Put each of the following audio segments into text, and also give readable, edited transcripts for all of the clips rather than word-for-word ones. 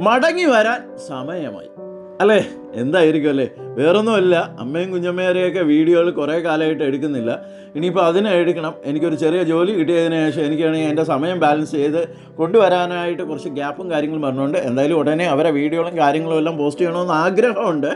മടങ്ങി വരാൻ സമയമായി അല്ലേ? എന്തായിരിക്കും അല്ലേ? വേറൊന്നുമല്ല, അമ്മയും കുഞ്ഞമ്മേരെയൊക്കെ വീഡിയോകൾ കുറേ കാലമായിട്ട് എടുക്കുന്നില്ല. ഇനിയിപ്പോൾ അതിനെ എടുക്കണം. എനിക്കൊരു ചെറിയ ജോലി കിട്ടിയതിന് ശേഷം എനിക്കാണെങ്കിൽ എൻ്റെ സമയം ബാലൻസ് ചെയ്ത് കൊണ്ടുവരാനായിട്ട് കുറച്ച് ഗ്യാപ്പും കാര്യങ്ങളും പറഞ്ഞുകൊണ്ട് എന്തായാലും ഉടനെ അവരെ വീഡിയോകളും കാര്യങ്ങളും എല്ലാം പോസ്റ്റ് ചെയ്യണമെന്ന് ആഗ്രഹമുണ്ട്.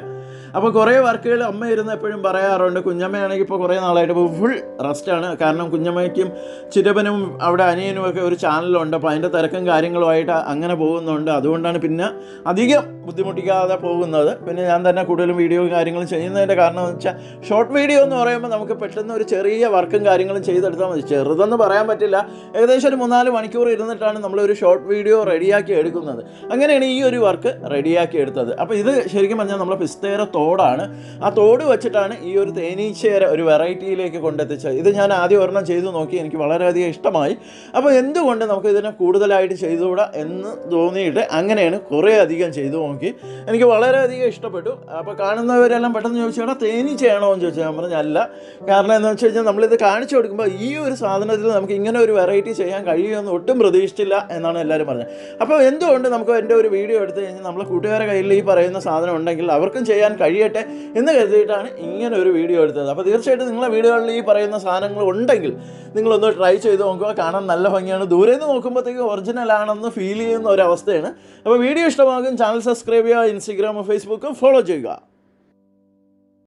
അപ്പോൾ കുറേ വർക്കുകൾ അമ്മ ഇരുന്ന് എപ്പോഴും പറയാറുണ്ട്. കുഞ്ഞമ്മയാണെങ്കിൽ ഇപ്പോൾ കുറേ നാളായിട്ട് ഫുൾ റെസ്റ്റാണ്. കാരണം കുഞ്ഞമ്മയ്ക്കും ചിറ്റപ്പനും അവിടെ അനിയനുമൊക്കെ ഒരു ചാനലുണ്ട്. അപ്പോൾ അതിൻ്റെ തിരക്കും കാര്യങ്ങളുമായിട്ട് അങ്ങനെ പോകുന്നുണ്ട്. അതുകൊണ്ടാണ് പിന്നെ അധികം ബുദ്ധിമുട്ടിക്കാതെ പോകുന്നത്. പിന്നെ ഞാൻ തന്നെ കൂടുതലും വീഡിയോ കാര്യങ്ങളും ചെയ്യുന്നതിൻ്റെ കാരണം എന്ന് വെച്ചാൽ ഷോർട്ട് വീഡിയോ എന്ന് പറയുമ്പോൾ നമുക്ക് പെട്ടെന്ന് ഒരു ചെറിയ വർക്കും കാര്യങ്ങളും ചെയ്തെടുത്താൽ മതി. ചെറുതെന്ന് പറയാൻ പറ്റില്ല, ഏകദേശം ഒരു 3-4 മണിക്കൂർ ഇരുന്നിട്ടാണ് നമ്മളൊരു ഷോർട്ട് വീഡിയോ റെഡിയാക്കി എടുക്കുന്നത്. അങ്ങനെയാണ് ഈ ഒരു വർക്ക് റെഡിയാക്കി എടുത്തത്. അപ്പോൾ ഇത് ശരിക്കും പറഞ്ഞാൽ നമ്മളെ പിസ്തേര തോടാണ്. ആ തോട് വെച്ചിട്ടാണ് ഈ ഒരു തേനീച്ചേര ഒരു വെറൈറ്റിയിലേക്ക് കൊണ്ടെത്തിച്ചത്. ഇത് ഞാൻ ആദ്യം ഒരെണ്ണം ചെയ്തു നോക്കി, എനിക്ക് വളരെയധികം ഇഷ്ടമായി. അപ്പോൾ എന്തുകൊണ്ട് നമുക്ക് ഇതിനെ കൂടുതലായിട്ട് ചെയ്തുകൂടാ എന്ന് തോന്നിയിട്ട് അങ്ങനെയാണ് കുറേ അധികം ചെയ്തു നോക്കി. എനിക്ക് വളരെയധികം ഇഷ്ടപ്പെട്ടു. അപ്പോൾ കാണുന്നവരെല്ലാം പെട്ടെന്ന് ചോദിച്ചാൽ തേനീച്ചയാണോ എന്ന് ചോദിച്ചാൽ ഞാൻ പറഞ്ഞല്ല. കാരണം എന്താണെന്ന് വെച്ച് കഴിഞ്ഞാൽ നമ്മളിത് കാണിച്ചു കൊടുക്കുമ്പോൾ ഈ ഒരു സാധനത്തിൽ നമുക്ക് ഇങ്ങനെ ഒരു വെറൈറ്റി ചെയ്യാൻ കഴിയുമെന്ന് ഒട്ടും പ്രതീക്ഷിച്ചില്ല എന്നാണ് എല്ലാവരും പറഞ്ഞത്. അപ്പോൾ എന്തുകൊണ്ട് നമുക്ക് എൻ്റെ ഒരു വീഡിയോ എടുത്തു കഴിഞ്ഞാൽ നമ്മളെ കൂട്ടുകാരുടെ കയ്യിൽ ഈ പറയുന്ന സാധനം ഉണ്ടെങ്കിൽ അവർക്കും ചെയ്യാൻ കഴിയട്ടെ എന്ന് കരുതിയിട്ടാണ് ഇങ്ങനെ ഒരു വീഡിയോ എടുത്തത്. അപ്പോൾ തീർച്ചയായിട്ടും നിങ്ങളെ വീഡിയോകളിൽ ഈ പറയുന്ന സാധനങ്ങൾ ഉണ്ടെങ്കിൽ നിങ്ങളൊന്ന് ട്രൈ ചെയ്ത് നോക്കുക. കാണാൻ നല്ല ഭംഗിയാണ്. ദൂരെ നിന്ന് നോക്കുമ്പോഴത്തേക്ക് ഒറിജിനൽ ആണെന്ന് ഫീൽ ചെയ്യുന്ന ഒരവസ്ഥയാണ്. അപ്പോൾ വീഡിയോ ഇഷ്ടമാകും. ചാനൽ സബ്സ്ക്രൈബ് ചെയ്യുക. ഇൻസ്റ്റഗ്രാമും ഫേസ്ബുക്കും ഫോളോ ചെയ്യുക.